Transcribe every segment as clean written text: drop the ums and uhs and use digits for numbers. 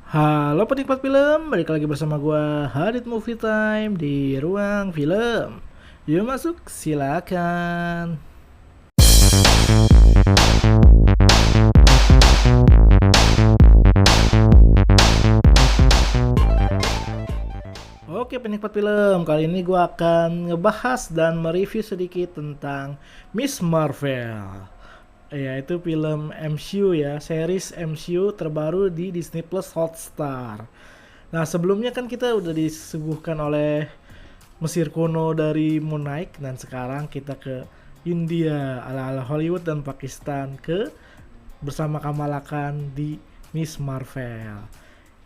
Halo penikmat film, balik lagi bersama gua Hadit Movie Time di ruang film. Yuk masuk, silakan. Oke penikmat film, kali ini gua akan ngebahas dan mereview sedikit tentang Miss Marvel. Yaitu film MCU ya, series MCU terbaru di Disney Plus Hotstar. Nah sebelumnya kan kita udah disuguhkan oleh Mesir kuno dari Moon Knight, dan sekarang kita ke India ala-ala Hollywood dan Pakistan bersama Kamala Khan di Miss Marvel.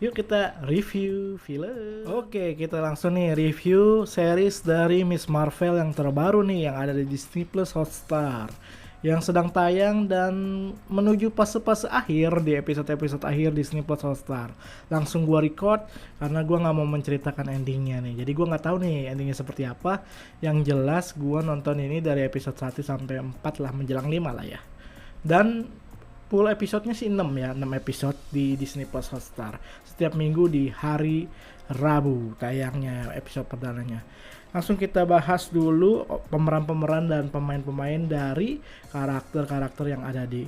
Yuk kita review film. Oke, kita langsung nih review series dari Miss Marvel yang terbaru nih yang ada di Disney Plus Hotstar, yang sedang tayang dan menuju fase-fase akhir di episode-episode akhir Disney Plus Hotstar. Langsung gua record karena gua nggak mau menceritakan endingnya nih. Jadi gua nggak tahu nih endingnya seperti apa. Yang jelas gua nonton ini dari episode 1 sampai 4 lah, menjelang 5 lah ya. Dan full episodenya sih 6 ya, 6 episode di Disney Plus Hotstar. Setiap minggu di hari Rabu tayangnya episode perdananya. Langsung kita bahas dulu pemeran-pemeran dan pemain-pemain dari karakter-karakter yang ada di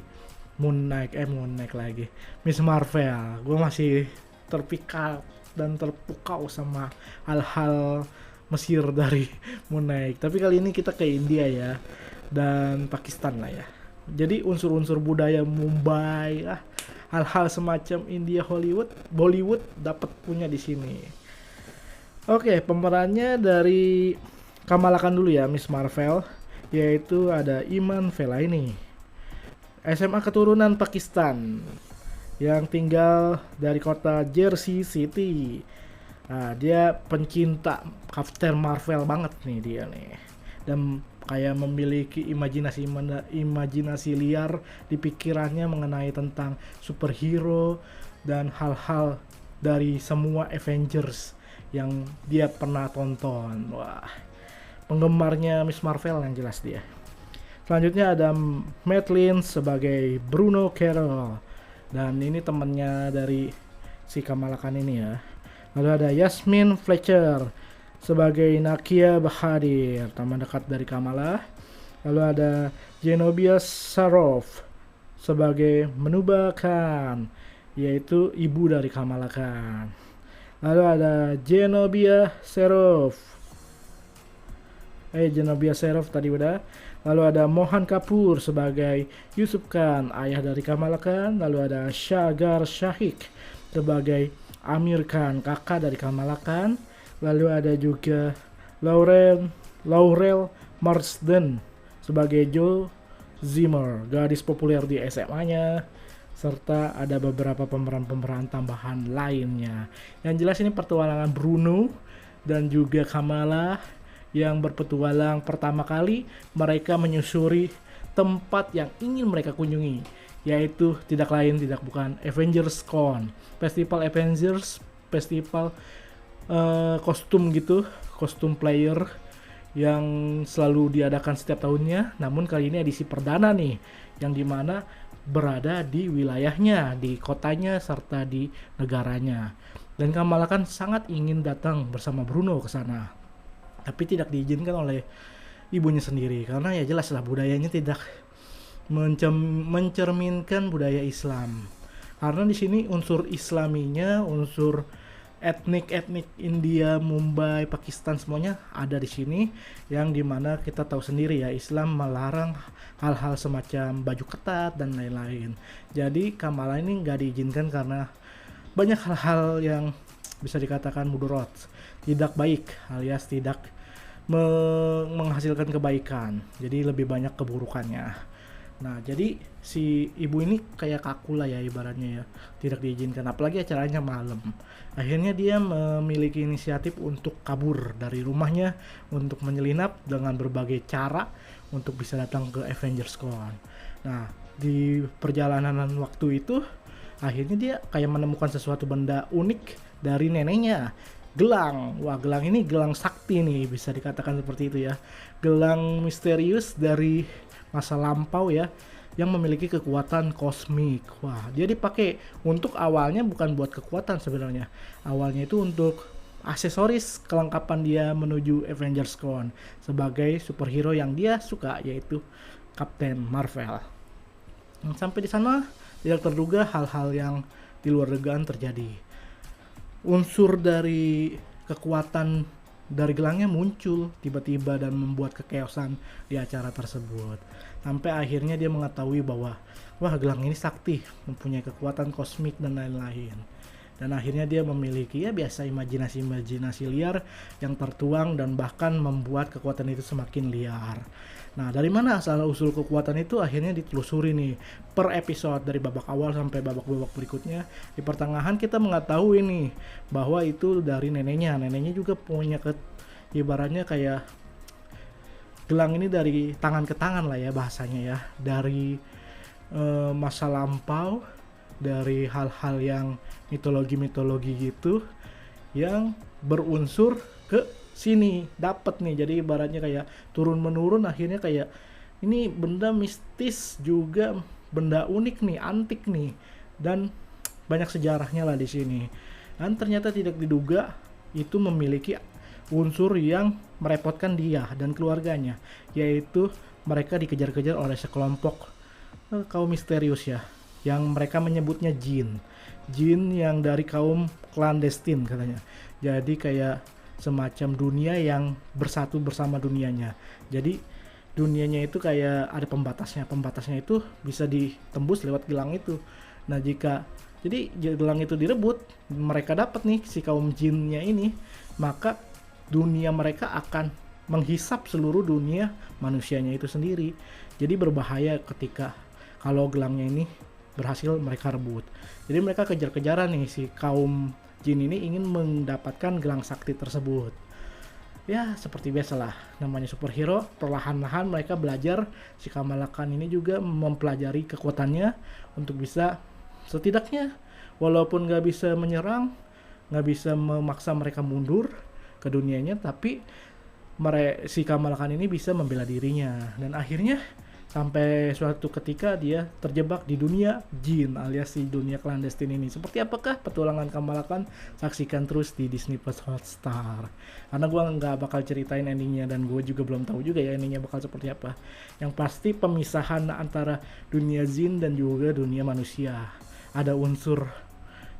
Moon Knight lagi. Miss Marvel. Gue masih terpikat dan terpukau sama hal-hal Mesir dari Moon Knight. Tapi kali ini kita ke India ya, dan Pakistan lah ya. Jadi unsur-unsur budaya Mumbai, hal-hal semacam India, Hollywood, Bollywood dapat punya di sini. Oke, pemerannya dari Kamala Khan dulu ya, Miss Marvel, yaitu ada Iman Vellani, SMA keturunan Pakistan, yang tinggal dari kota Jersey City. Nah, dia pencinta Captain Marvel banget nih dia nih, dan kayak memiliki imajinasi liar di pikirannya mengenai tentang superhero dan hal-hal dari semua Avengers yang dia pernah tonton. Wah, penggemarnya Miss Marvel yang jelas dia. Selanjutnya ada Madeline sebagai Bruno Carroll, dan ini temannya dari si Kamala Khan ini ya. Lalu ada Yasmin Fletcher sebagai Nakia Bahadir, teman dekat dari Kamala. Lalu ada Zenobia Sarof sebagai Menuba Khan, yaitu ibu dari Kamala Khan. Lalu ada Zenobia Serov tadi udah. Lalu ada Mohan Kapoor sebagai Yusuf Khan, ayah dari Kamala Khan. Lalu ada Shagar Shahik sebagai Amir Khan, kakak dari Kamala Khan. Lalu ada juga Laurel Marsden sebagai Joe Zimmer, gadis populer di SMA-nya. Serta ada beberapa pemeran-pemeran tambahan lainnya. Yang jelas ini petualangan Bruno dan juga Kamala yang berpetualang pertama kali mereka menyusuri tempat yang ingin mereka kunjungi, yaitu tidak lain tidak bukan Avengers Con, festival Avengers, festival kostum gitu, kostum player yang selalu diadakan setiap tahunnya. Namun kali ini edisi perdana nih, yang dimana berada di wilayahnya, di kotanya, serta di negaranya. Dan Kamala kan sangat ingin datang bersama Bruno ke sana, tapi tidak diizinkan oleh ibunya sendiri, karena ya jelas lah budayanya tidak mencerminkan budaya Islam. Karena di sini unsur Islaminya, unsur etnik India, Mumbai, Pakistan semuanya ada di sini, yang dimana kita tahu sendiri ya, Islam melarang hal-hal semacam baju ketat dan lain-lain. Jadi Kamala ini nggak diizinkan karena banyak hal-hal yang bisa dikatakan mudorot, tidak baik, alias tidak menghasilkan kebaikan. Jadi lebih banyak keburukannya. Nah, jadi si ibu ini kayak kaku lah ya ibaratnya ya, tidak diizinkan, apalagi acaranya malam. Akhirnya dia memiliki inisiatif untuk kabur dari rumahnya, untuk menyelinap dengan berbagai cara untuk bisa datang ke Avengers Con. Nah, di perjalanan waktu itu akhirnya dia kayak menemukan sesuatu benda unik dari neneknya. Gelang. Wah, gelang ini gelang sakti nih, bisa dikatakan seperti itu ya. Gelang misterius dari masa lampau ya, yang memiliki kekuatan kosmik. Wah, dia dipakai untuk awalnya bukan buat kekuatan sebenarnya. Awalnya itu untuk aksesoris kelengkapan dia menuju Avengers Con sebagai superhero yang dia suka, yaitu Captain Marvel. Sampai di sana tidak terduga hal-hal yang di luar dugaan terjadi. Unsur dari kekuatan dari gelangnya muncul tiba-tiba dan membuat kekeosan di acara tersebut. Sampai akhirnya dia mengetahui bahwa wah, gelang ini sakti, mempunyai kekuatan kosmik dan lain-lain. Dan akhirnya dia memiliki ya biasa imajinasi-imajinasi liar yang tertuang dan bahkan membuat kekuatan itu semakin liar. Nah, dari mana asal usul kekuatan itu akhirnya ditelusuri nih per episode dari babak awal sampai babak-babak berikutnya. Di pertengahan kita mengetahui nih bahwa itu dari neneknya. Neneknya juga punya ibaratnya kayak gelang ini dari tangan ke tangan lah ya bahasanya ya. Dari masa lampau, dari hal-hal yang mitologi-mitologi gitu yang berunsur ke sini dapat nih. Jadi ibaratnya kayak turun menurun, akhirnya kayak ini benda mistis juga, benda unik nih, antik nih, dan banyak sejarahnya lah di sini. Dan ternyata tidak diduga itu memiliki unsur yang merepotkan dia dan keluarganya, yaitu mereka dikejar-kejar oleh sekelompok kaum misterius ya, yang mereka menyebutnya jin yang dari kaum clandestine katanya. Jadi kayak semacam dunia yang bersatu bersama dunianya. Jadi dunianya itu kayak ada pembatasnya itu bisa ditembus lewat gelang itu. Nah, jadi gelang itu direbut, mereka dapat nih si kaum jinnya ini, maka dunia mereka akan menghisap seluruh dunia manusianya itu sendiri. Jadi berbahaya ketika kalau gelangnya ini berhasil mereka rebut. Jadi mereka kejar-kejaran nih, si kaum jin ini ingin mendapatkan gelang sakti tersebut. Ya seperti biasalah, namanya superhero, perlahan-lahan mereka belajar. Si Kamala Khan ini juga mempelajari kekuatannya untuk bisa setidaknya walaupun gak bisa menyerang, gak bisa memaksa mereka mundur ke dunianya, tapi si Kamala Khan ini bisa membela dirinya. Dan akhirnya sampai suatu ketika dia terjebak di dunia jin alias di dunia clandestine ini. Seperti apakah petualangan Kamala Khan? Saksikan terus di Disney Plus Hotstar. Karena gue nggak bakal ceritain endingnya dan gue juga belum tahu juga ya endingnya bakal seperti apa. Yang pasti pemisahan antara dunia jin dan juga dunia manusia. Ada unsur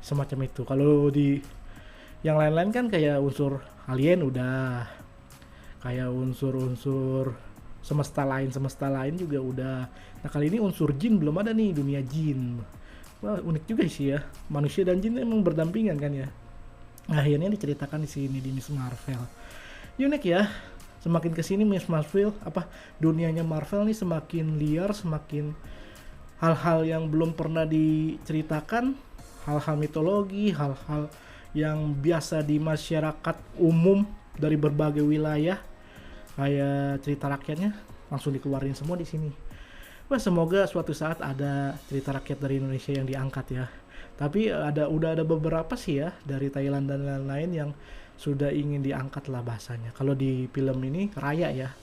semacam itu. Kalau di yang lain-lain kan kayak unsur alien udah, kayak unsur-unsur semesta lain juga udah. Nah, kali ini unsur jin belum ada nih, dunia jin. Wah, unik juga sih ya. Manusia dan jin emang berdampingan kan ya. Nah, akhirnya diceritakan di sini di Miss Marvel. Unik ya. Semakin kesini Miss Marvel, dunianya Marvel nih semakin liar, semakin hal-hal yang belum pernah diceritakan, hal-hal mitologi, hal-hal yang biasa di masyarakat umum dari berbagai wilayah. Kayak cerita rakyatnya langsung dikeluarin semua di sini. Wah, semoga suatu saat ada cerita rakyat dari Indonesia yang diangkat ya. Tapi udah ada beberapa sih ya dari Thailand dan lain-lain yang sudah ingin diangkat lah bahasanya. Kalau di film ini Raya ya,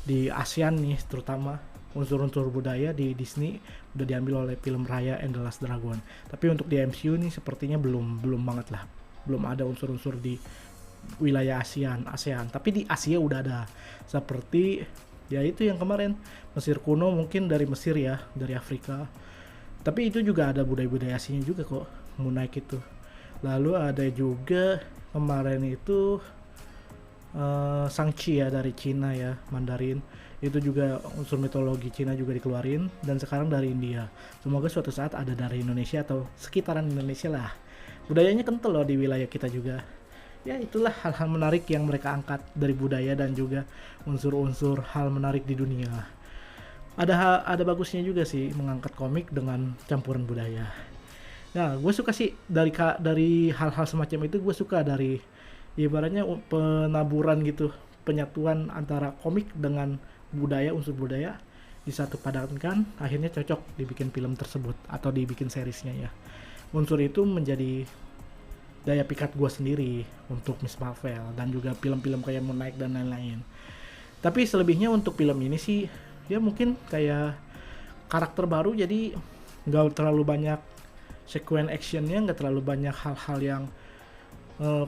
di ASEAN nih terutama unsur-unsur budaya di Disney udah diambil oleh film Raya and the Last Dragon. Tapi untuk di MCU nih sepertinya belum banget lah. Belum ada unsur-unsur di wilayah ASEAN, tapi di Asia udah ada. Seperti ya itu yang kemarin Mesir kuno, mungkin dari Mesir ya, dari Afrika. Tapi itu juga ada budaya-budaya aslinya juga kok, Moon Knight itu. Lalu ada juga kemarin itu Shang-Chi ya dari Cina ya, Mandarin. Itu juga unsur mitologi Cina juga dikeluarin. Dan sekarang dari India. Semoga suatu saat ada dari Indonesia atau sekitaran Indonesia lah. Budayanya kental loh di wilayah kita juga. Ya itulah hal-hal menarik yang mereka angkat dari budaya dan juga unsur-unsur hal menarik di dunia. Ada bagusnya juga sih mengangkat komik dengan campuran budaya. Nah, gue suka sih dari hal-hal semacam itu. Gue suka dari ibaratnya penaburan gitu, penyatuan antara komik dengan budaya, unsur budaya disatu padankan, akhirnya cocok dibikin film tersebut atau dibikin seriesnya ya. Unsur itu menjadi daya pikat gue sendiri untuk Miss Marvel dan juga film-film kayak Moon Knight dan lain-lain. Tapi selebihnya untuk film ini sih ya mungkin kayak karakter baru, jadi nggak terlalu banyak sequence actionnya, nggak terlalu banyak hal-hal yang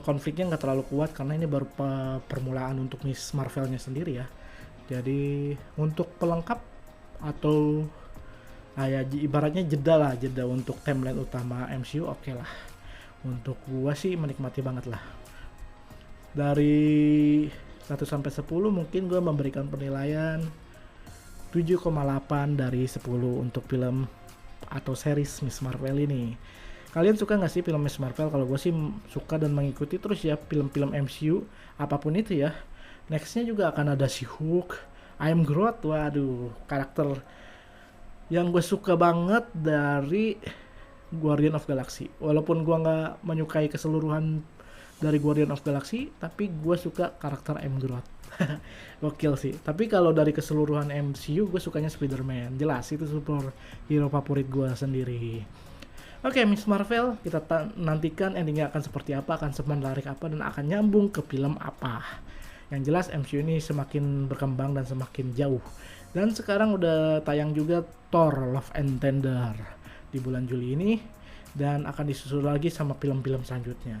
konfliknya nggak terlalu kuat, karena ini baru permulaan untuk Miss Marvel-nya sendiri ya. Jadi untuk pelengkap atau ya ibaratnya jeda untuk timeline utama MCU, oke lah. Untuk gua sih menikmati banget lah. Dari 1 sampai 10 mungkin gua memberikan penilaian 7,8 dari 10 untuk film atau series Miss Marvel ini. Kalian suka nggak sih film Miss Marvel? Kalau gue sih suka dan mengikuti terus ya film-film MCU apapun itu ya. Nextnya juga akan ada si Hulk, I Am Groot, waduh karakter yang gue suka banget dari Guardian of Galaxy. Walaupun gue nggak menyukai keseluruhan dari Guardian of Galaxy, tapi gue suka karakter I Am Groot. Gokil sih. Tapi kalau dari keseluruhan MCU gue sukanya Spider-Man. Jelas itu super hero favorit gue sendiri. Oke, Miss Marvel, kita nantikan endingnya akan seperti apa, akan semenarik apa, dan akan nyambung ke film apa. Yang jelas MCU ini semakin berkembang dan semakin jauh. Dan sekarang udah tayang juga Thor Love and Thunder di bulan Juli ini, dan akan disusul lagi sama film-film selanjutnya.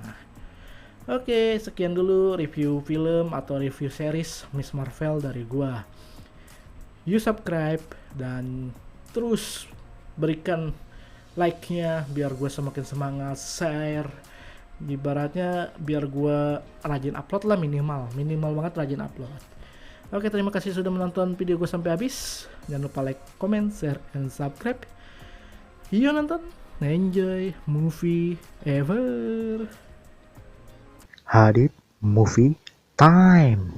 Oke, sekian dulu review film atau review series Miss Marvel dari gua. You subscribe dan terus berikan like-nya biar gue semakin semangat, share, ibaratnya biar gue rajin upload lah, minimal banget rajin upload. Oke, terima kasih sudah menonton video gue sampai habis. Jangan lupa like, comment, share, and subscribe. Yuk nonton, enjoy movie ever. Hadit Movie Time.